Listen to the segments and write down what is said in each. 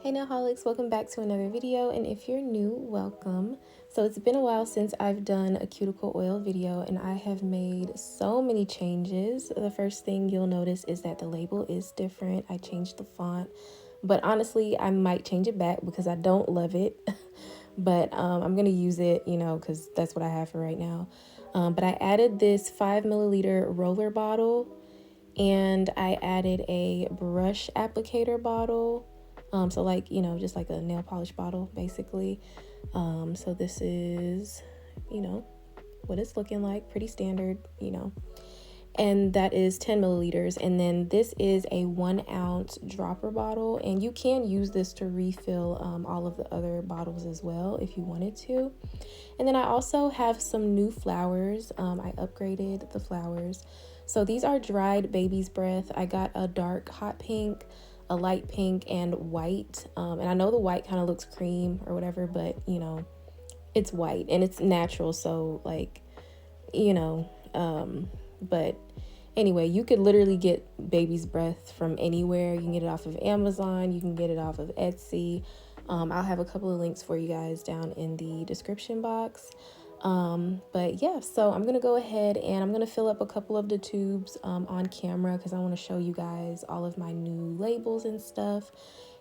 Hey Nailholics, welcome back to another video, and if you're new, welcome. So it's been a while since I've done a cuticle oil video, and I have made so many changes. The first thing you'll notice is that the label is different. I changed the font, but honestly, I might change it back because I don't love it. But I'm gonna use it, because that's what I have for right now. But I added this 5 ml roller bottle, and I added a brush applicator bottle. So like, just like a nail polish bottle, basically. So this is, what it's looking like, pretty standard, and that is 10 milliliters. And then this is a 1 ounce dropper bottle, and you can use this to refill all of the other bottles as well if you wanted to. And then I also have some new flowers. I upgraded the flowers. So these are dried baby's breath. I got a dark hot pink, a light pink, and white. And I know the white kind of looks cream or whatever, but it's white and it's natural. So like, but anyway, you could literally get baby's breath from anywhere. You can get it off of Amazon. You can get it off of Etsy. I'll have a couple of links for you guys down in the description box. But yeah, so I'm gonna go ahead and I'm gonna fill up a couple of the tubes on camera because I want to show you guys all of my new labels and stuff.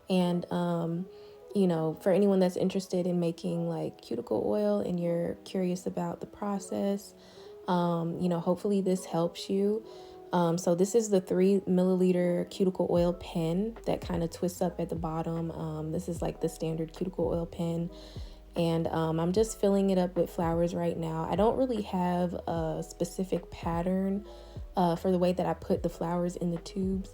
And for anyone that's interested in making like cuticle oil and you're curious about the process, hopefully this helps you. So this is the 3 milliliter cuticle oil pen that kind of twists up at the bottom. This is like the standard cuticle oil pen. And I'm just filling it up with flowers right now. I don't really have a specific pattern for the way that I put the flowers in the tubes.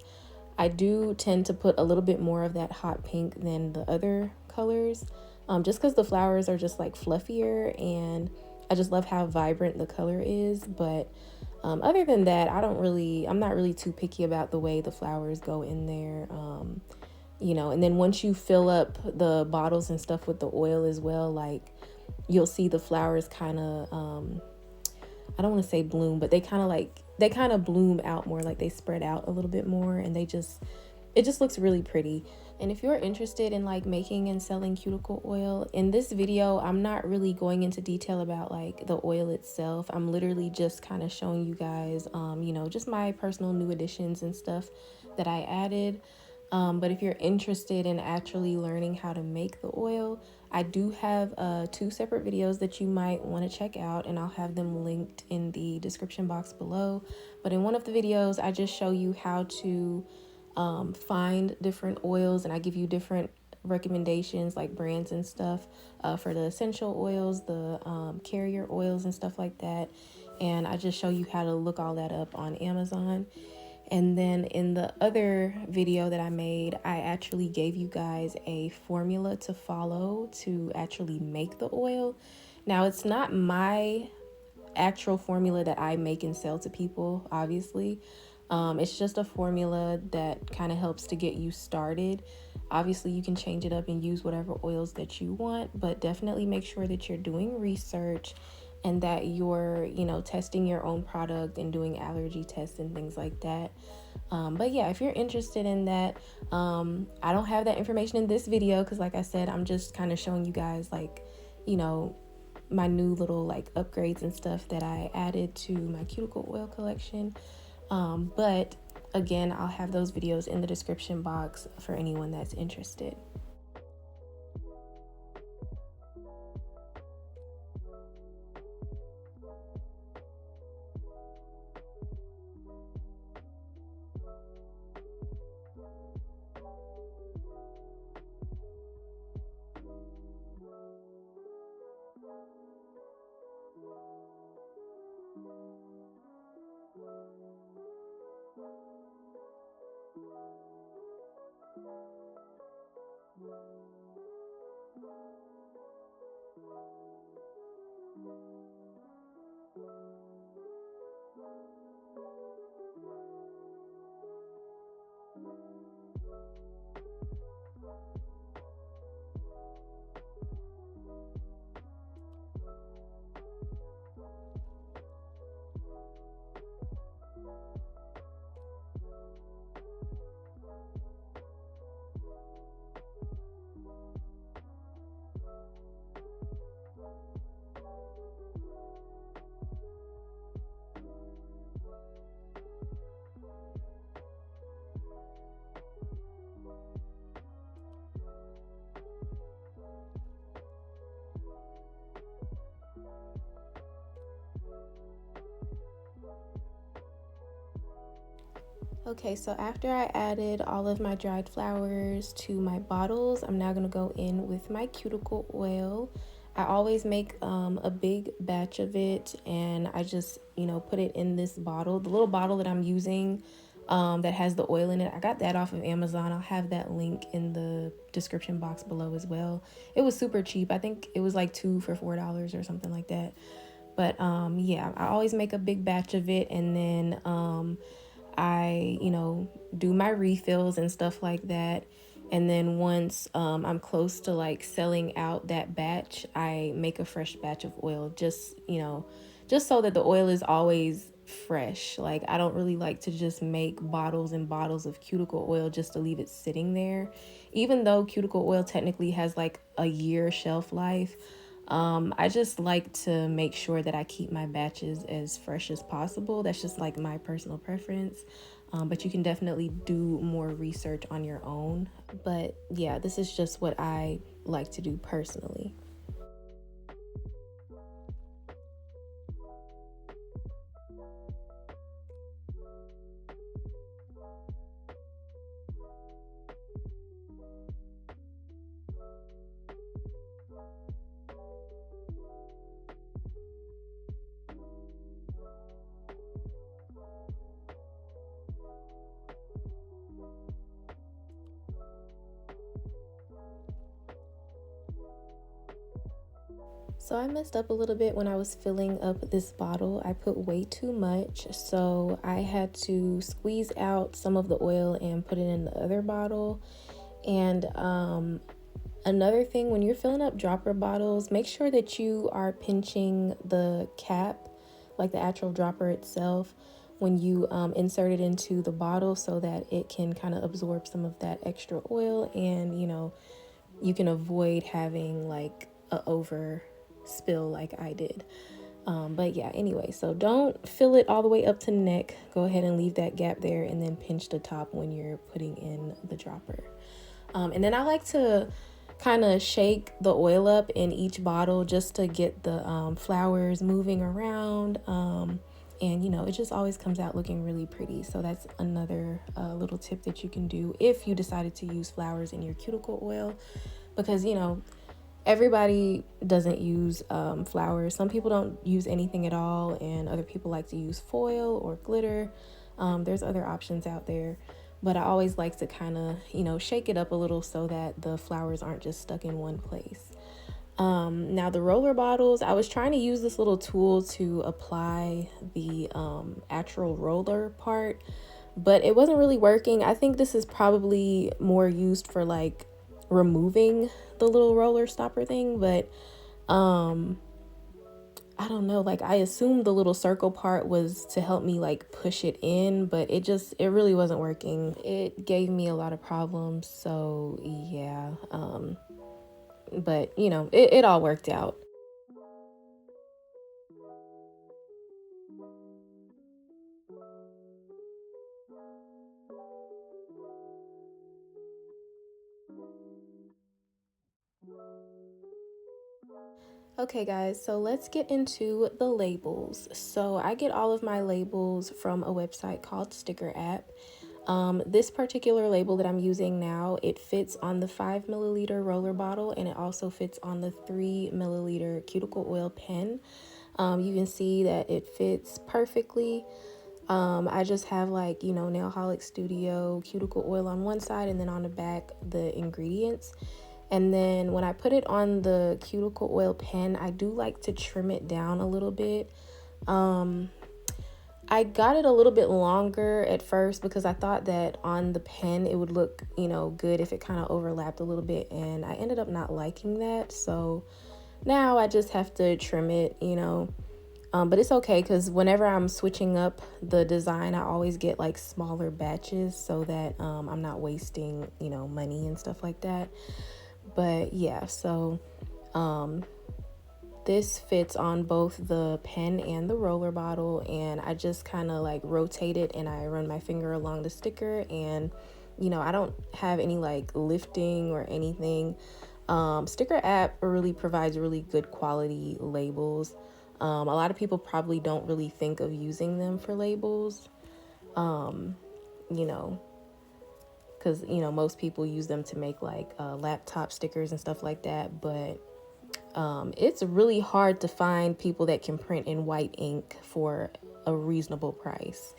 I do tend to put a little bit more of that hot pink than the other colors, just because the flowers are just like fluffier, and I just love how vibrant the color is. But other than that, I'm not really too picky about the way the flowers go in there. And then once you fill up the bottles and stuff with the oil as well, like you'll see the flowers kind of, I don't want to say bloom, but they kind of bloom out more, like they spread out a little bit more, and it just looks really pretty. And if you're interested in like making and selling cuticle oil, in this video, I'm not really going into detail about like the oil itself. I'm literally just kind of showing you guys, just my personal new additions and stuff that I added. But if you're interested in actually learning how to make the oil, I do have 2 separate videos that you might want to check out, and I'll have them linked in the description box below. But in one of the videos, I just show you how to find different oils, and I give you different recommendations like brands and stuff for the essential oils, the carrier oils and stuff like that. And I just show you how to look all that up on Amazon. And then in the other video that I made, I actually gave you guys a formula to follow to actually make the oil. Now, it's not my actual formula that I make and sell to people, obviously. It's just a formula that kind of helps to get you started. Obviously, you can change it up and use whatever oils that you want, but definitely make sure that you're doing research and that you're, testing your own product and doing allergy tests and things like that. But yeah, if you're interested in that, I don't have that information in this video because like I said, I'm just kind of showing you guys like, my new little like upgrades and stuff that I added to my cuticle oil collection. But again, I'll have those videos in the description box for anyone that's interested. Okay, so after I added all of my dried flowers to my bottles, I'm now going to go in with my cuticle oil. I always make a big batch of it, and I just, put it in this bottle. The little bottle that I'm using that has the oil in it, I got that off of Amazon. I'll have that link in the description box below as well. It was super cheap. I think it was like 2 for $4 or something like that. But yeah, I always make a big batch of it, and then I, do my refills and stuff like that. And then once I'm close to like selling out that batch, I make a fresh batch of oil, just so that the oil is always fresh. Like, I don't really like to just make bottles and bottles of cuticle oil just to leave it sitting there. Even though cuticle oil technically has like a year shelf life, I just like to make sure that I keep my batches as fresh as possible. That's just like my personal preference. But you can definitely do more research on your own. But yeah, this is just what I like to do personally. So I messed up a little bit when I was filling up this bottle. I put way too much, so I had to squeeze out some of the oil and put it in the other bottle. And another thing, when you're filling up dropper bottles, make sure that you are pinching the cap, like the actual dropper itself, when you insert it into the bottle, so that it can kind of absorb some of that extra oil, and you can avoid having like a over spill like I did. But yeah, anyway, so don't fill it all the way up to neck. Go ahead and leave that gap there, and then pinch the top when you're putting in the dropper. And then I like to kind of shake the oil up in each bottle just to get the flowers moving around. And it just always comes out looking really pretty. So that's another little tip that you can do if you decided to use flowers in your cuticle oil, because everybody doesn't use flowers. Some people don't use anything at all, and other people like to use foil or glitter. There's other options out there, but I always like to kind of shake it up a little so that the flowers aren't just stuck in one place. Now the roller bottles, I was trying to use this little tool to apply the actual roller part, but it wasn't really working. I think this is probably more used for like removing the little roller stopper thing, but I don't know, like I assumed the little circle part was to help me like push it in, but it really wasn't working. It gave me a lot of problems, so yeah. But it all worked out. Okay guys, so let's get into the labels. So I get all of my labels from a website called Sticker App. This particular label that I'm using now, it fits on the 5 ml roller bottle, and it also fits on the 3 ml cuticle oil pen. You can see that it fits perfectly. I just have like, NailholicStudio cuticle oil on one side, and then on the back, the ingredients. And then when I put it on the cuticle oil pen, I do like to trim it down a little bit. I got it a little bit longer at first because I thought that on the pen it would look, good if it kind of overlapped a little bit, and I ended up not liking that. So now I just have to trim it, but it's okay because whenever I'm switching up the design, I always get like smaller batches so that I'm not wasting, money and stuff like that. But yeah, so This fits on both the pen and the roller bottle, and I just kind of like rotate it and I run my finger along the sticker, and I don't have any like lifting or anything. Sticker app really provides really good quality labels. A lot of people probably don't really think of using them for labels, you know, because most people use them to make like laptop stickers and stuff like that, but it's really hard to find people that can print in white ink for a reasonable price.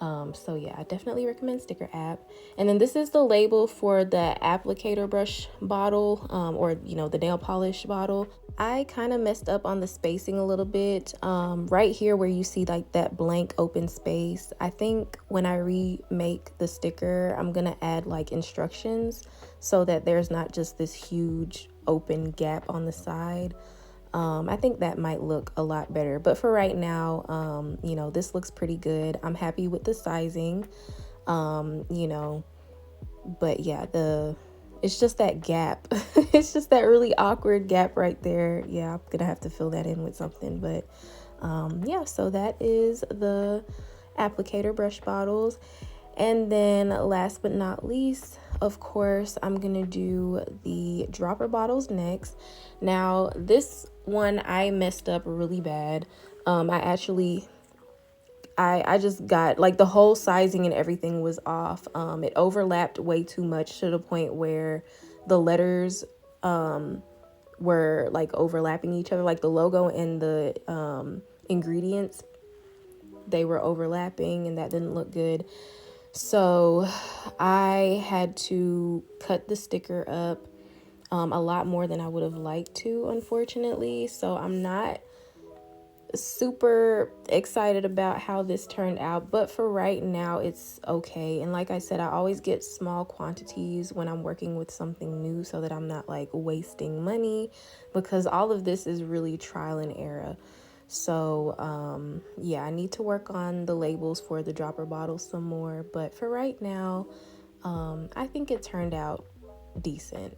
So yeah, I definitely recommend Sticker App. And then this is the label for the applicator brush bottle, or the nail polish bottle. I kind of messed up on the spacing a little bit. Right here where you see like that blank open space, I think when I remake the sticker, I'm gonna add like instructions so that there's not just this huge open gap on the side. I think that might look a lot better, but for right now, this looks pretty good. I'm happy with the sizing, but yeah, it's just that gap. It's just that really awkward gap right there. Yeah, I'm gonna have to fill that in with something, but yeah, so that is the applicator brush bottles. And then last but not least, of course, I'm gonna do the dropper bottles next. Now, this one I messed up really bad. I just got like the whole sizing and everything was off. It overlapped way too much to the point where the letters were like overlapping each other, like the logo and the ingredients, they were overlapping, and that didn't look good. So I had to cut the sticker up a lot more than I would have liked to, unfortunately. So I'm not super excited about how this turned out, but for right now it's okay. And like I said, I always get small quantities when I'm working with something new so that I'm not like wasting money, because all of this is really trial and error. So yeah, I need to work on the labels for the dropper bottles some more, but for right now, I think it turned out decent.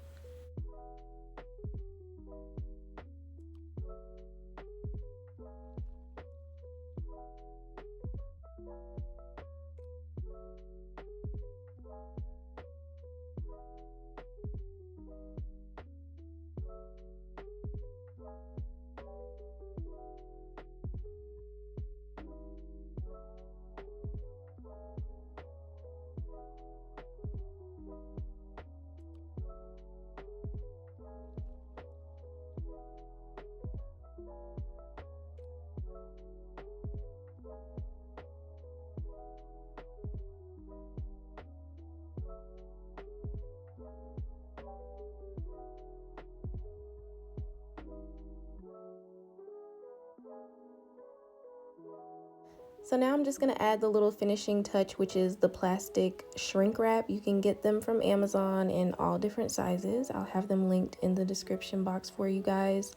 So now I'm just going to add the little finishing touch, which is the plastic shrink wrap. You can get them from Amazon in all different sizes. I'll have them linked in the description box for you guys.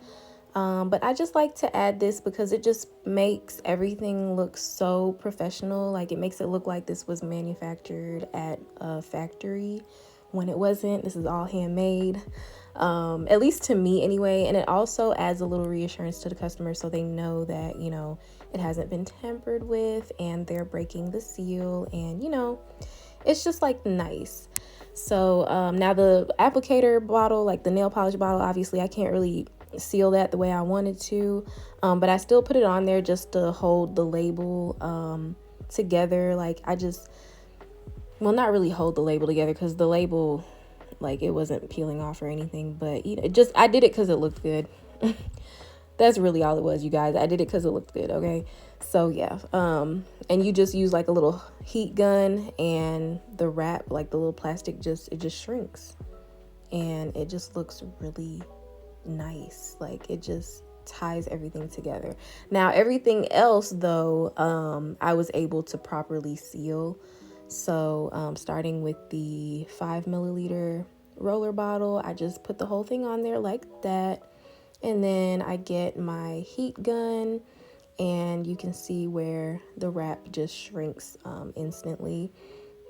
But I just like to add this because it just makes everything look so professional. Like, it makes it look like this was manufactured at a factory when it wasn't. This is all handmade, at least to me anyway. And it also adds a little reassurance to the customer so they know that, it hasn't been tampered with and they're breaking the seal, and, it's just like nice. So now the applicator bottle, like the nail polish bottle, obviously I can't really seal that the way I wanted to, but I still put it on there just to hold the label together. Like, not really hold the label together, because the label, like, it wasn't peeling off or anything, but I did it because it looked good. That's really all it was, you guys. I did it because it looked good, okay? So yeah, and you just use like a little heat gun, and the wrap, like the little plastic, it just shrinks, and it just looks really nice. Like, it just ties everything together. Now, everything else though, I was able to properly seal. So starting with the 5 milliliter roller bottle, I just put the whole thing on there like that. And then I get my heat gun, and you can see where the wrap just shrinks instantly.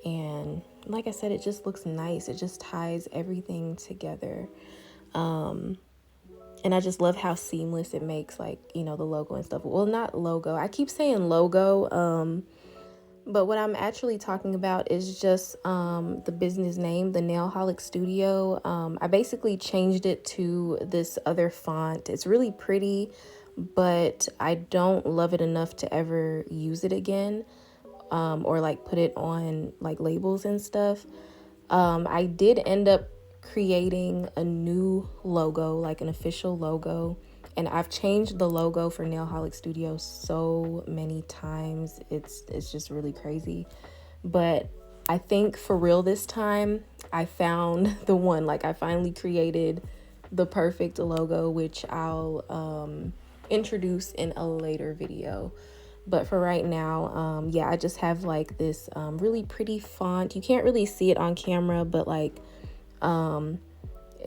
And like I said, it just looks nice. It just ties everything together. And And I just love how seamless it makes, like, you know, the logo and stuff. Well, not logo. I keep saying logo. But what I'm actually talking about is just the business name, the NailholicStudio. I basically changed it to this other font. It's really pretty, but I don't love it enough to ever use it again, or like put it on like labels and stuff. I did end up creating a new logo, like an official logo. And I've changed the logo for NailholicStudio so many times. It's just really crazy. But I think for real this time, I found the one. Like, I finally created the perfect logo, which I'll introduce in a later video. But for right now, yeah, I just have like this really pretty font. You can't really see it on camera, but like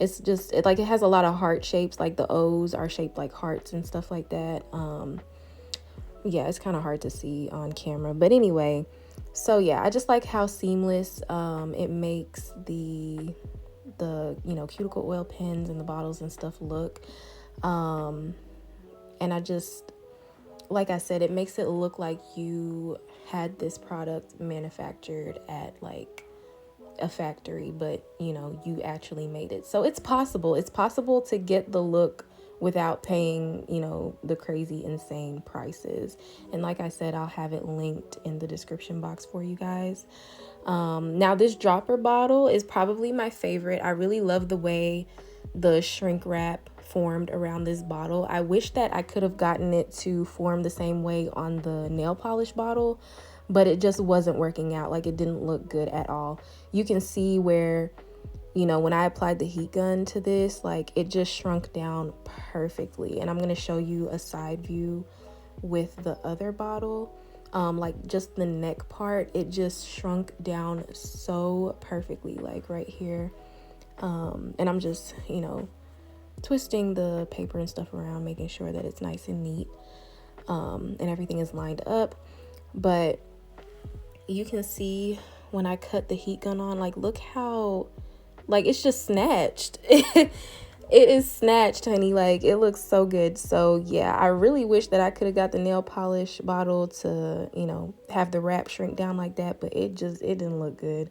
it's just like it has a lot of heart shapes, like the O's are shaped like hearts and stuff like that. Yeah, it's kind of hard to see on camera, but anyway, so yeah, I just like how seamless it makes the you know, cuticle oil pens and the bottles and stuff look. And I just, like I said, it makes it look like you had this product manufactured at like a factory, but you know, you actually made it. So it's possible to get the look without paying, you know, the crazy insane prices. And like I said, I'll have it linked in the description box for you guys. Now this dropper bottle is probably my favorite. I really love the way the shrink wrap formed around this bottle. I wish that I could have gotten it to form the same way on the nail polish bottle, but it just wasn't working out. Like, it didn't look good at all. You can see where, you know, when I applied the heat gun to this, like, it just shrunk down perfectly. And I'm going to show you a side view with the other bottle. Like, just the neck part, it just shrunk down so perfectly, like right here. And I'm just, you know, twisting the paper and stuff around, making sure that it's nice and neat, and everything is lined up. But you can see when I cut the heat gun on, like, look how, like, it's just snatched. It is snatched, honey. Like, it looks so good. So yeah, I really wish that I could have got the nail polish bottle to, you know, have the wrap shrink down like that, but it didn't look good.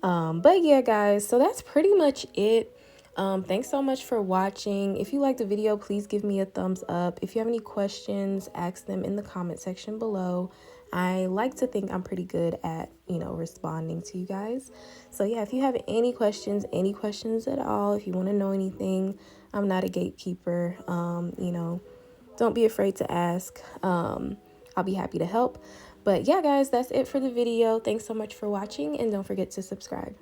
But yeah, guys, so that's pretty much it. Thanks so much for watching. If you liked the video, please give me a thumbs up. If you have any questions, ask them in the comment section below. I like to think I'm pretty good at, you know, responding to you guys. So yeah, if you have any questions at all, if you want to know anything, I'm not a gatekeeper. You know, don't be afraid to ask. I'll be happy to help. But yeah, guys, that's it for the video. Thanks so much for watching, and don't forget to subscribe.